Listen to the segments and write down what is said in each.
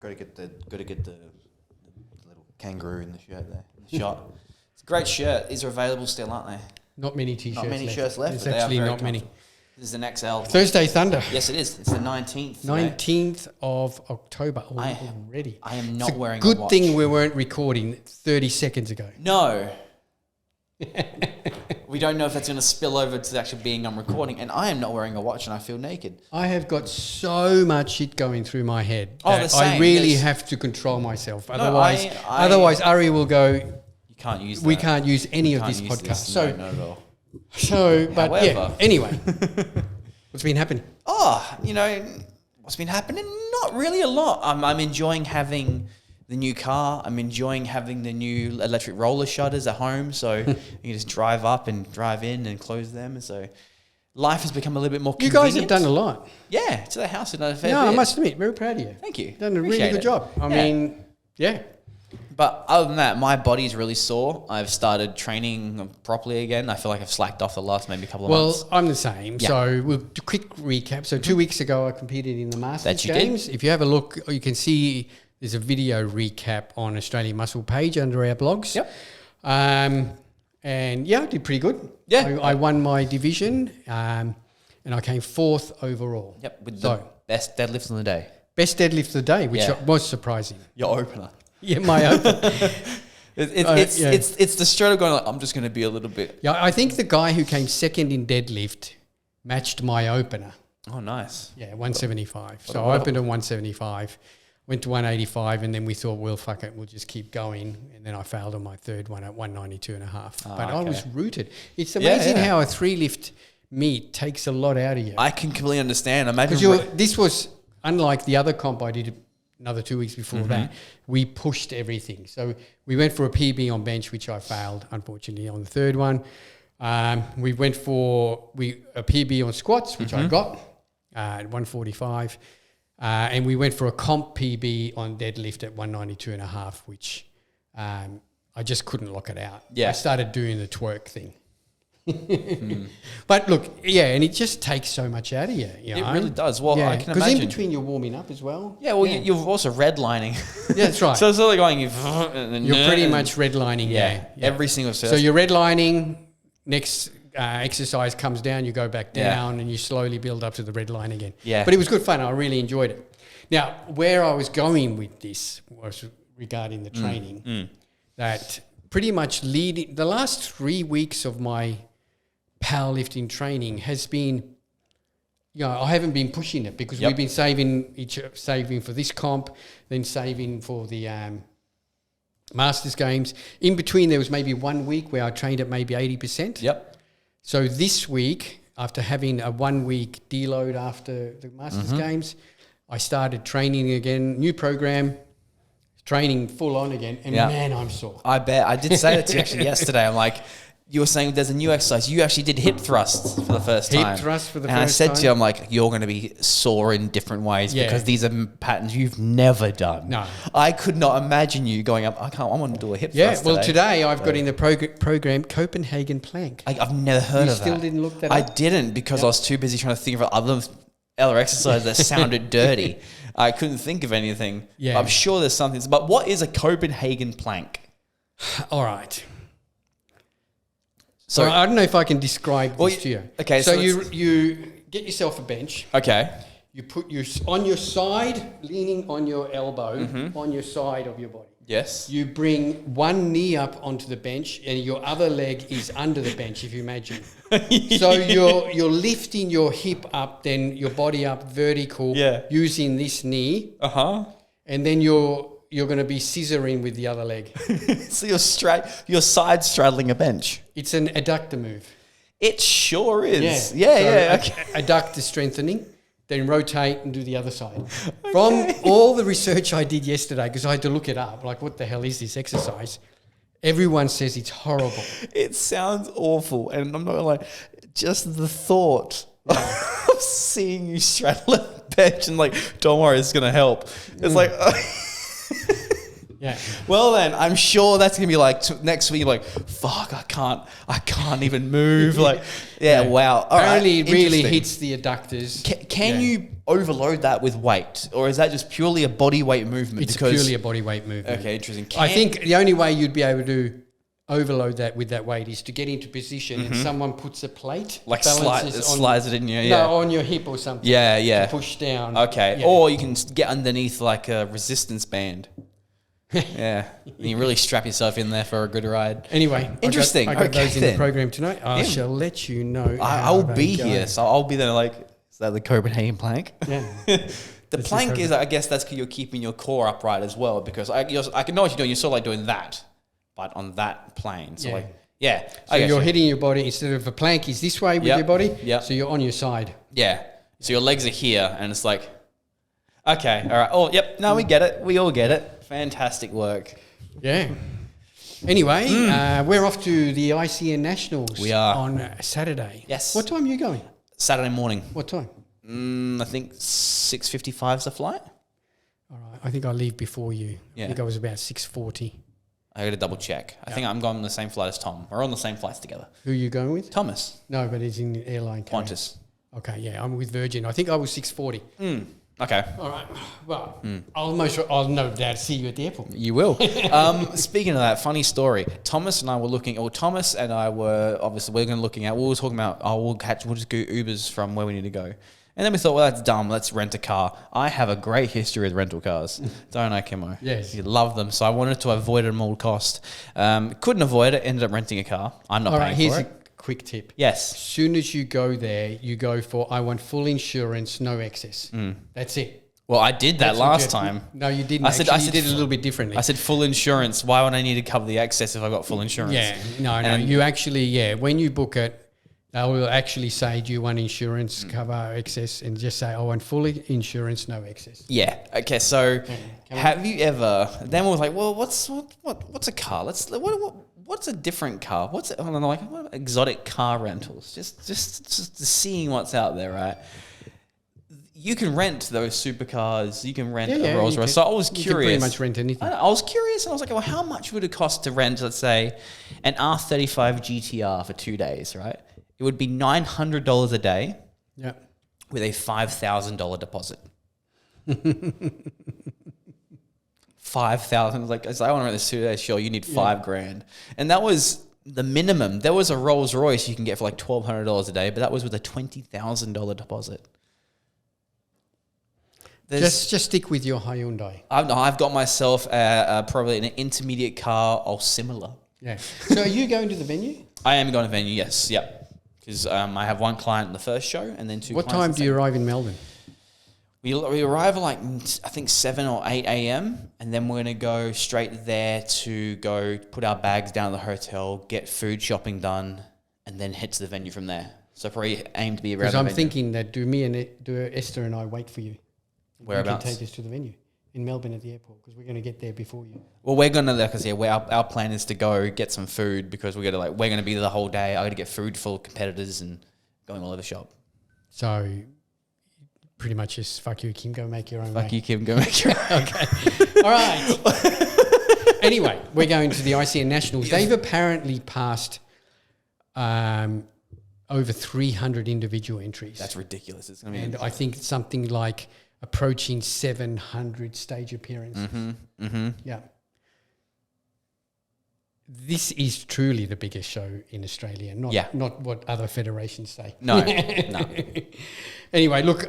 Got to get the little kangaroo in the shirt there. The shot. It's a great shirt. These are available still, aren't they? Not many t-shirts left. Not many shirts left. There's but they are actually very not many. This is an XL. Thursday Thunder. Yes, it is. It's the 19th. 19th of October already. I am not wearing a good watch. thing we weren't recording 30 seconds ago. No. We don't know if that's going to spill over to actually being on recording. And I am not wearing a watch and I feel naked. I have got so much shit going through my head. Oh, the same. I really have to control myself. Otherwise, I Ari will go, you can't use that. we can't use any of this use podcast. this. So, No, not at all. but However. yeah, anyway, what's been happening? Oh, what's been happening? Not really a lot. I'm enjoying having the new car. I'm enjoying having the new electric roller shutters at home. So you can just drive up and drive in and close them. And so life has become a little bit more convenient. You guys have done a lot. Yeah, to the house. We've done a fair No, bit. I must admit, very proud of you. Thank you. Done a really Appreciate good it. job. I mean, yeah. But other than that, my body's really sore. I've started training properly again. I feel like I've slacked off the last maybe couple of months. Well, I'm the same. Yeah. So we'll do a quick recap. So 2 weeks ago, I competed in the Masters That you Games. If you have a look, you can see there's a video recap on Australian Muscle page under our blogs. Yep. And yeah, I did pretty good. Yeah. I won my division and I came 4th overall. Yep, with the best deadlifts of the day. Best deadlift of the day, which was surprising. Your opener. Yeah, my open. It's the straight of going like, I'm just going to be a little bit. Yeah, I think the guy who came second in deadlift matched my opener. Oh, nice. Yeah, 175. So I opened at 175, went to 185, and then we thought, well, fuck it, we'll just keep going. And then I failed on my third one at 192.5. But I was rooted. It's amazing how a 3-lift meet takes a lot out of you. I can completely understand. Imagine Because this was, unlike the other comp I did another 2 weeks before that, we pushed everything. So we went for a PB on bench, which I failed, unfortunately, on the third one. We went for a PB on squats, which I got at 145. And we went for a comp PB on deadlift at 192.5, which I just couldn't lock it out. Yeah. I started doing the twerk thing. But look, and it just takes so much out of you. It really does. Well, I can because imagine. in between you're warming up as well. Yeah, well, you're also redlining. Yeah, that's right. So it's sort of going, and then You're pretty much redlining. Yeah, every single So set. you're redlining, next exercise comes down, you go back down, and you slowly build up to the red line again. Yeah. But it was good fun. I really enjoyed it. Now, where I was going with this was regarding the training, that pretty much the last 3 weeks of my powerlifting training has been, I haven't been pushing it because we've been saving for this comp, then saving for the Masters Games. In between, there was maybe 1 week where I trained at maybe 80%. Yep. So this week, after having a 1 week deload after the Masters Games, I started training again, new program, training full on again, and man, I'm sore. I bet. I did say that to you actually yesterday. I'm like, you were saying there's a new exercise. You actually did hip thrusts for the first time. Hip thrust for the and first I time. said to you, I'm like, you're going to be sore in different ways because these are patterns you've never done. No. I could not imagine you going up, I want to do a hip thrust Well, today I've got in the program Copenhagen plank. I've never heard You of that. still didn't look that up? I didn't because I was too busy trying to think of other exercises that sounded dirty. I couldn't think of anything. Yeah. I'm sure there's something. But what is a Copenhagen plank? All right. So I don't know if I can describe this to you. Okay, So, so you get yourself a bench. Okay. You put on your side, leaning on your elbow, on your side of your body. Yes. You bring one knee up onto the bench and your other leg is under the bench, if you imagine. So you're lifting your hip up, then your body up vertical using this knee. And then you're going to be scissoring with the other leg. So you're side straddling a bench. It's an adductor move. It sure is. Yeah. Okay. Adductor strengthening, then rotate and do the other side. From all the research I did yesterday, because I had to look it up, like what the hell is this exercise? Everyone says it's horrible. It sounds awful. And I'm not gonna lie, just the thought of seeing you straddle a bench and like, don't worry, it's going to help. It's like... Yeah. Well then, I'm sure that's gonna be like next week. Like, fuck, I can't even move. Like, wow. All Apparently, right, it really interesting. hits the adductors. Can you overload that with weight, or is that just purely a body weight movement? It's purely a body weight movement. Okay, interesting. I think the only way you'd be able to overload that with that weight is to get into position and someone puts a plate, like balances slides it in your on your hip or something. Yeah. To push down. Okay, Yeah. or you can get underneath like a resistance band. Yeah, and you really strap yourself in there for a good ride. Anyway, Interesting. I got Okay, those in then. the program tonight. I shall let you know. I'll be here, so I'll be there. Like, is that the Copenhagen plank? Yeah. The plank is, I guess, that's because you're keeping your core upright as well. Because I can know what you're doing. You're sort of like doing that, but on that plane. So So you're hitting your body instead of a plank is this way with your body. Yep. So you're on your side. Yeah. So your legs are here, and it's like, okay, all right. Oh, yep. No, we get it. We all get it. Fantastic work. Yeah. Anyway, we're off to the ICN Nationals. We are. On Saturday. Yes. What time are you going? Saturday morning. What time? I think 6:55 is the flight. All right. I think I leave before you. Yeah. I think I was about 6:40. I got to double check. I think I'm going on the same flight as Tom. We're on the same flights together. Who are you going with? Thomas. No, but it's in the airline. carrier. Qantas. Okay, yeah, I'm with Virgin. I think I was 6:40. Okay. All right. Well, I'll no doubt see you at the airport. You will. Speaking of that, funny story. Thomas and I were looking at, we were talking about, we'll just go Ubers from where we need to go. And then we thought, well, that's dumb. Let's rent a car. I have a great history with rental cars. Don't I, Kimmo? Yes. You love them. So I wanted to avoid them at all cost. Couldn't avoid it. Ended up renting a car. I'm not All paying right, here's for a it. quick tip. Yes. As soon as you go there, you go for, I want full insurance, no excess. That's it. Well, I did that That's what last you- time. No, you didn't. I said you did it a little bit differently. I said full insurance. Why would I need to cover the excess if I got full insurance? Yeah, no. And- You actually, when you book it, they will actually say, do you want insurance cover excess? And just say, I want full insurance, no excess. Yeah. Okay. So, have you ever? Then we was like, well, what's a car? What's a different car? What's it? And I'm like, what exotic car rentals? Just seeing what's out there, right? You can rent those supercars. You can rent a Rolls Royce. So I was curious. You can pretty much rent anything. I was curious, and I was like, well, how much would it cost to rent, let's say, an R35 GTR for 2 days, right? It would be $900 a day Yeah. with a $5,000 deposit. 5,000. Like, I want to rent this 2 days. Sure, you need $5,000, and that was the minimum. There was a Rolls Royce you can get for like $1,200 a day, but that was with a $20,000 deposit. Just stick with your Hyundai. I've got myself probably an intermediate car or similar. Yeah. So are you going to the venue? I am going to venue. Yes. Yep. Because I have one client in the first show and then two. What clients time in the do you arrive in Melbourne? We arrive at like, I think 7 or 8 a.m. and then we're going to go straight there to go put our bags down at the hotel, get food shopping done, and then head to the venue from there. So probably aim to be around. Because I'm thinking that do Esther and I wait for you? Whereabouts? You can take us to the venue in Melbourne at the airport because we're going to get there before you. Well, we're going to, because our plan is to go get some food because we're going to be there the whole day. I got to get food for competitors and going all over the shop. So pretty much just fuck you, Kim, go make your own Fuck way. you, Kim, go make your own. Okay. All right. Anyway, we're going to the ICN Nationals. They've apparently passed over 300 individual entries. That's ridiculous. It's going to be. And I think it's something like approaching 700 stage appearances. Yeah. This is truly the biggest show in Australia, not what other federations say. No. Anyway, look,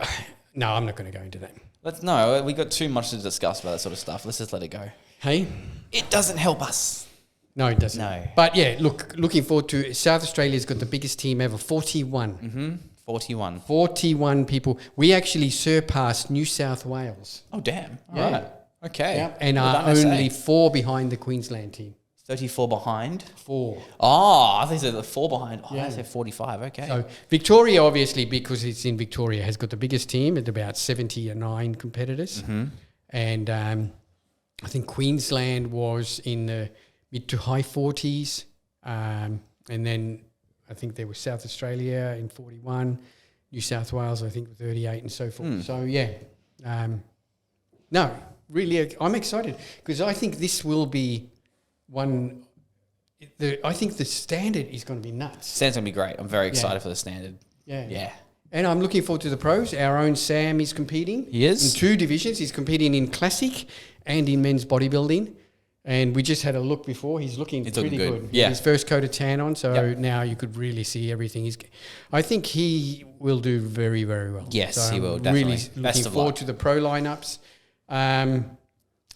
no, I'm not going to go into that. We got too much to discuss about that sort of stuff. Let's just let it go. Hey? It doesn't help us. No, it doesn't. No. But yeah, looking forward to South Australia's got the biggest team ever, 41. Mm-hmm. 41. 41 people. We actually surpassed New South Wales. Oh, damn. All Yeah. right. Okay. Yep. And Well are done, SA. only 4 behind the Queensland team. 34 behind. 4. Oh, I think they're the 4 behind. Oh, Yeah. I said 45. Okay. So Victoria, obviously, because it's in Victoria, has got the biggest team at about 79 competitors. Mm-hmm. And I think Queensland was in the mid to high 40s. And then I think there was South Australia in 41, New South Wales, I think, 38 and so forth. So, yeah. No, really, I'm excited because I think this will be one. I think the standard is going to be nuts. Standard's going to be great. I'm very excited for the standard. Yeah. Yeah. And I'm looking forward to the pros. Our own Sam is competing. He is. In 2 divisions. He's competing in classic and in men's bodybuilding. And we just had a look before. He's looking pretty good. Yeah. His first coat of tan on, so now you could really see everything. I think he will do very, very well. Yes, so he will, I'm definitely. Really Best looking of forward luck. to the pro lineups.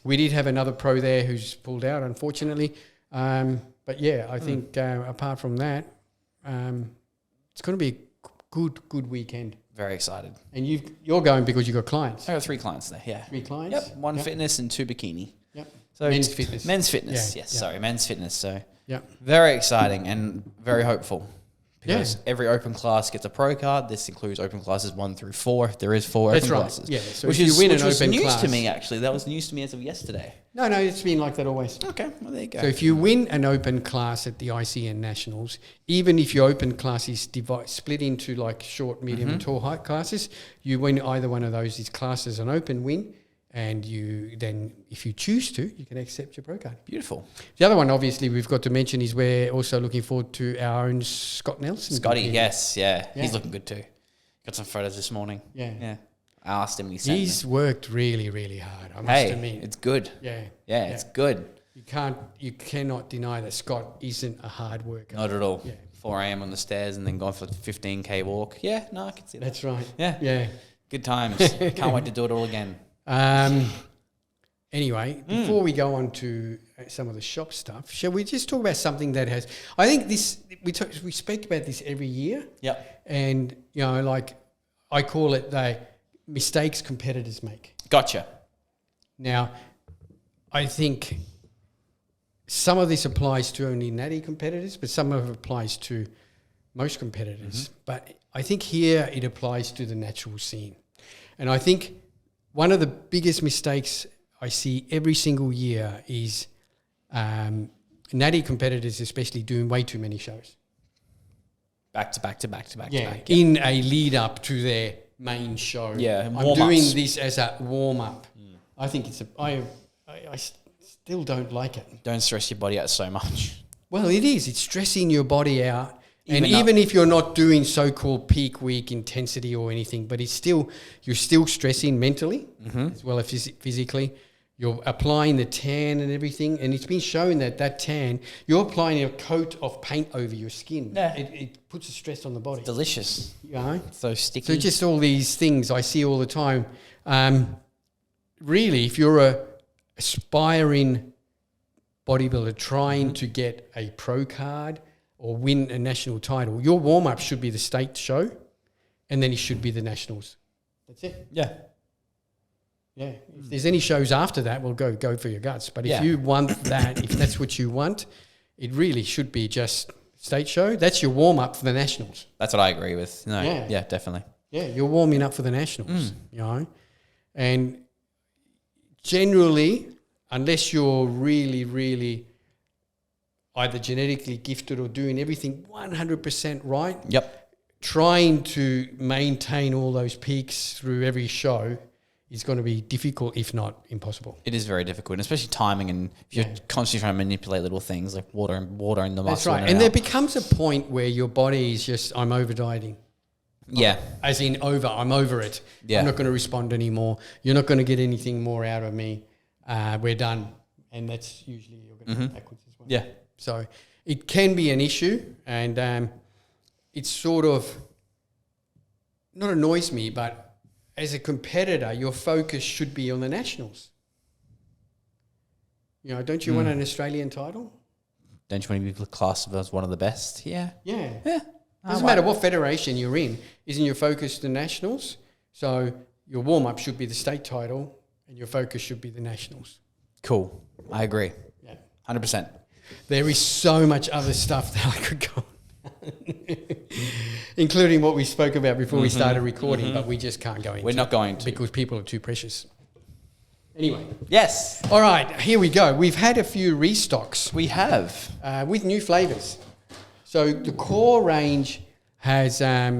We did have another pro there who's pulled out, unfortunately. But yeah, I think apart from that, it's going to be a good weekend. Very excited. And you're going because you've got clients. I got 3 clients there, yeah. 3 clients? Yep, 1 fitness and 2 bikini. Yep. So Men's fitness. Men's fitness, Yeah, yes, yeah. sorry, men's fitness. So Yep. very exciting and very hopeful. Because every open class gets a pro card. This includes open classes 1 through 4. If there is 4 That's open right. classes. Yeah, so which if you win which an was open news class- to me, actually. That was news to me as of yesterday. No, it's been like that always. Okay, well, there you go. So if you win an open class at the ICN Nationals, even if your open class is split into like short, medium, and tall height classes, you win either one of those. These classes an open win, and you then, if you choose to, you can accept your pro card. Beautiful. The other one, obviously, we've got to mention is we're also looking forward to our own Scott Nelson. Scotty, competing. yes, yeah. Yeah. He's looking good too. Got some photos this morning. Yeah. I asked him and he sent He's me. worked really, really hard. I must Hey, admit. it's good. Yeah. It's good. You cannot deny that Scott isn't a hard worker. Not at all. Yeah. 4 a.m. on the stairs and then gone for a 15K walk. Yeah, no, I can see that. That's right. Yeah. Yeah. Good times. Can't wait to do it all again. Anyway, before we go on to some of the shop stuff, shall we just talk about something that has? I think this we speak about this every year. Yep. And like I call it the mistakes competitors make. Gotcha. Now, I think some of this applies to only natty competitors, but some of it applies to most competitors. But I think here it applies to the natural scene. And I think one of the biggest mistakes I see every single year is natty competitors especially doing way too many shows. Back to back to back to back Yeah, to back. in a lead up to their main show. Yeah, I'm warm-ups. doing this as a warm up. I think it's I still don't like it. Don't stress your body out so much. Well, it is. It's stressing your body out. Even Even if you're not doing so-called peak week intensity or anything, but you're still stressing mentally as well as physically. You're applying the tan and everything, and it's been shown that tan, you're applying a coat of paint over your skin. Yeah. It puts a stress on the body. Delicious. You know? So sticky. So just all these things I see all the time. Really, if you're a aspiring bodybuilder trying to get a pro card or win a national title, your warm-up should be the state show, and then it should be the nationals. That's it. Yeah. Yeah. If there's any shows after that, well, go for your guts. But Yeah. if you want that, if that's what you want, it really should be just state show. That's your warm-up for the nationals. That's what I agree with. No. Yeah. Yeah, definitely. Yeah, you're warming up for the nationals, you know. And generally, unless you're really, really either genetically gifted or doing everything 100% right, Yep. trying to maintain all those peaks through every show is going to be difficult, if not impossible. It is very difficult, and especially timing, and if you're constantly trying to manipulate little things like water in the muscle. That's right. in And there out. becomes a point where your body is just, I'm over dieting. Yeah. As in I'm over it. Yeah. I'm not going to respond anymore. You're not going to get anything more out of me. We're done. And that's usually you're going to go backwards as well. Yeah. So it can be an issue, and it's sort of not annoys me, but as a competitor, your focus should be on the nationals. You know, don't you want an Australian title? Don't you want to be classed as one of the best? Yeah. Yeah. Yeah. Doesn't matter what federation you're in. Isn't your focus the nationals? So your warm-up should be the state title and your focus should be the nationals. Cool. I agree. Yeah. 100%. There is so much other stuff that I could go on, including what we spoke about before we started recording, but we just can't go into We're not going to. because people are too precious. Anyway. Yes. All right, here we go. We've had a few restocks We have. with new flavours. So the core range has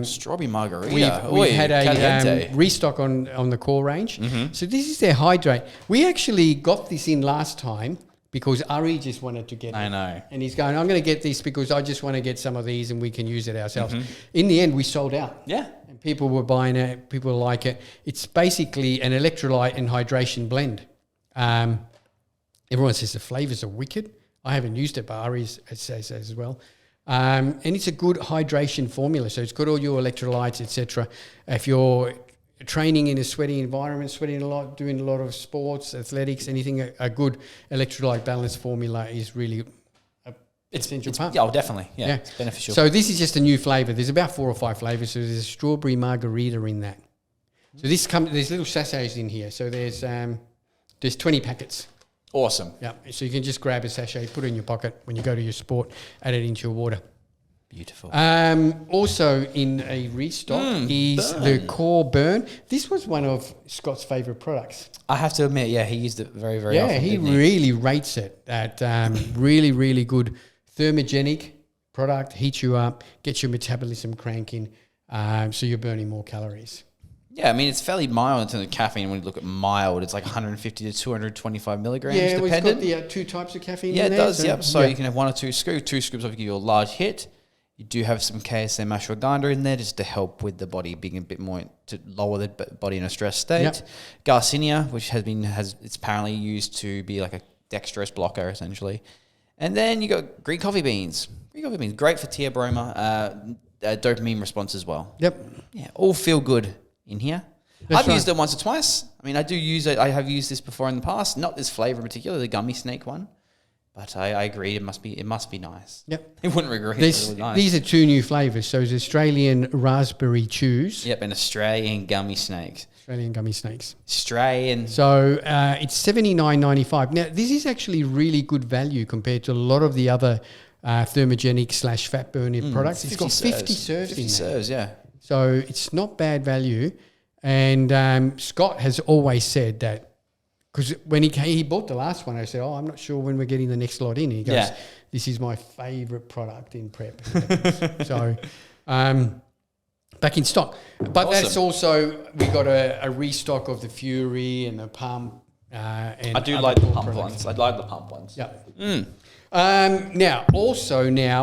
Strawberry margarita. we've had a caliente. restock on the core range. So this is their hydrate. We actually got this in last time because Ari just wanted to get it. I know. And he's going, I'm going to get this because I just want to get some of these and we can use it ourselves. In the end, we sold out. Yeah. And people were buying it. People like it. It's basically an electrolyte and hydration blend. Everyone says the flavors are wicked. I haven't used it, but Ari says as well. And it's a good hydration formula. So it's got all your electrolytes, etc. If you're training in a sweaty environment, sweating a lot, doing a lot of sports, athletics, anything, a good electrolyte balance formula is really essential part. Yeah, oh, definitely. Yeah, Yeah. it's beneficial. So this is just a new flavour. There's about 4 or 5 flavours. So there's a strawberry margarita in that. So there's little sachets in here. So there's 20 packets. Awesome. Yeah. So you can just grab a sachet, put it in your pocket when you go to your sport, add it into your water. Beautiful. Also in a restock is the Core Burn. This was one of Scott's favourite products. I have to admit, yeah, he used it very, very often. Yeah, he didn't really rates it at really, really good thermogenic product, heats you up, gets your metabolism cranking, so you're burning more calories. Yeah, I mean, it's fairly mild in terms of caffeine. When you look at mild, it's like 150 to 225 milligrams, Yeah, well, it's dependent. got the 2 types of caffeine Yeah, in it there. does, yep. So you can have 1 or 2 scoops. 2 scoops will give you a large hit. You do have some KSM ashwagandha in there just to help with the body being a bit more, to lower the body in a stress state. Yep. Garcinia, which it's apparently used to be like a dextrose blocker, essentially. And then you got green coffee beans. Green coffee beans, great for theobroma, dopamine response as well. Yep. Yeah, all feel good in here. I've used it once or twice. I mean, I do use it. I have used this before in the past. Not this flavor in particular, the gummy snake one. But I agree, it must be nice. Yep. It wouldn't regret it. It's really nice. These are 2 new flavours. So it's Australian raspberry chews. Yep, and Australian gummy snakes. Australian gummy snakes. Australian. So it's $79.95. Now, this is actually really good value compared to a lot of the other thermogenic / fat burning products. It's got 50 serves in there. 50 serves, yeah. So it's not bad value. And Scott has always said that, because when he bought the last one, I said, I'm not sure when we're getting the next lot in. He goes, this is my favourite product in prep. So back in stock. But that's also, we got a restock of the Fury and the Pump. And I do like the pump ones. I like the pump ones. Yeah. Now,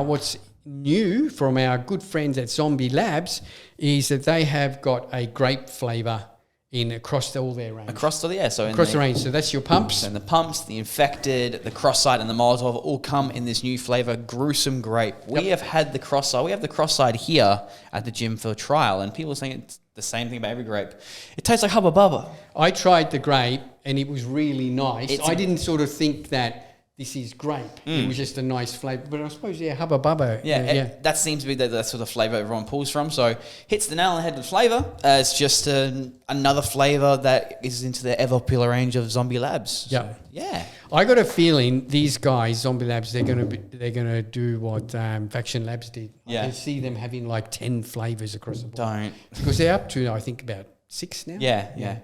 what's new from our good friends at Zombie Labs is that they have got a grape flavour across all their range. Across the range. So that's your pumps. And the pumps, the infected, the cross-side and the Molotov all come in this new flavour, Gruesome Grape. We have had the cross-side. We have the cross-side here at the gym for trial, and people are saying it's the same thing about every grape. It tastes like Hubba Bubba. I tried the grape, and it was really nice. I didn't sort of think that this is grape. It was just a nice flavour. But I suppose, Hubba Bubba. Yeah, that seems to be the sort of flavour everyone pulls from. So hits the nail on the head with flavour. It's just another flavour that is into the ever-popular range of Zombie Labs. Yeah. Yeah. I got a feeling these guys, Zombie Labs, they're gonna do what Faction Labs did. Yeah. I can see them having like 10 flavours across the board. Don't. Because they're up to, I think, about 6 now. Yeah.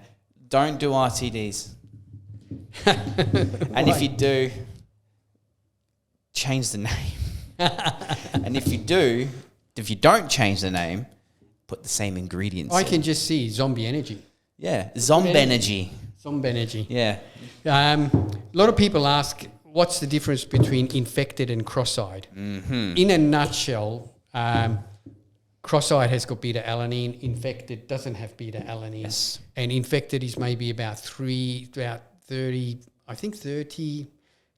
Don't do RTDs. And if you do, change the name. And if you don't change the name, put the same ingredients I in. can just see Zombie Energy. Yeah, Zombie Energy. Zombie Energy. Yeah. A lot of people ask, what's the difference between infected and cross-eyed? Mm-hmm. In a nutshell, cross-eyed has got beta-alanine. Infected doesn't have beta-alanine. Yes. And infected is maybe about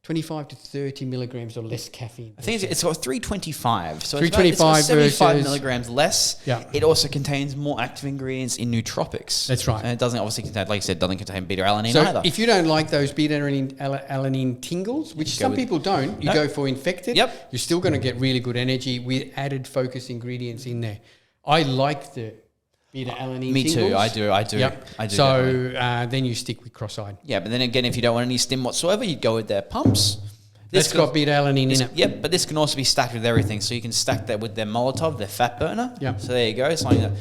25 to 30 milligrams or less caffeine. I think it's got 325. So 325 it's got 75 versus milligrams less. Yeah. It also contains more active ingredients in nootropics. That's right. And it doesn't obviously contain, like you said, doesn't contain beta-alanine So either. if you don't like those beta-alanine tingles, which some people don't, you go for infected. Yep. You're still going to get really good energy with added focus ingredients in there. I like the beta-alanine Me tingles. too. I do. Yep. I do. So then you stick with cross-eyed. Yeah, but then again, if you don't want any stim whatsoever, you'd go with their pumps. That's got beta-alanine in it. Yep, but this can also be stacked with everything. So you can stack that with their Molotov, their fat burner. Yeah. So there you go. It's like a,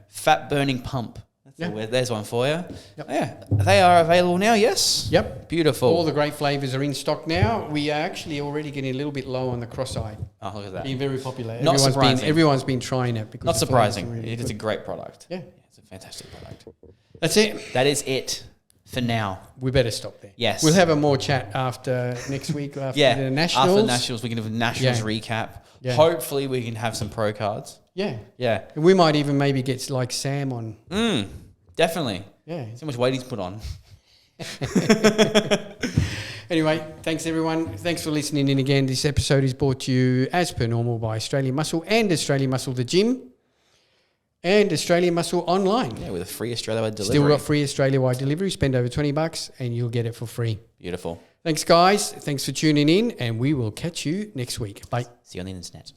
fat burning pump. So there's one for you. Yep. Yeah, they are available now. Yes. Yep. Beautiful. All the Grape flavors are in stock now. We are actually already getting a little bit low on the cross-eyed. Oh, look at that. Being very popular. Not surprising. Everyone's been trying it. Because Not the flavors are surprising. really It is good. a great product. Yeah. It's a fantastic product. That's it. That is it for now. We better stop there. Yes. We'll have a more chat after next week after Yeah. the Nationals. After the Nationals, we can have a Nationals Yeah. recap. Yeah. Hopefully, we can have some pro cards. Yeah. Yeah. And we might even maybe get like Sam on. Definitely. Yeah. So much weight he's put on. Anyway, thanks everyone. Thanks for listening in again. This episode is brought to you as per normal by Australian Muscle and Australian Muscle the Gym and Australian Muscle Online. Yeah, with a free Australia-wide delivery. Still got free Australia-wide delivery. Spend over $20 and you'll get it for free. Beautiful. Thanks, guys. Thanks for tuning in, and we will catch you next week. Bye. See you on the internet.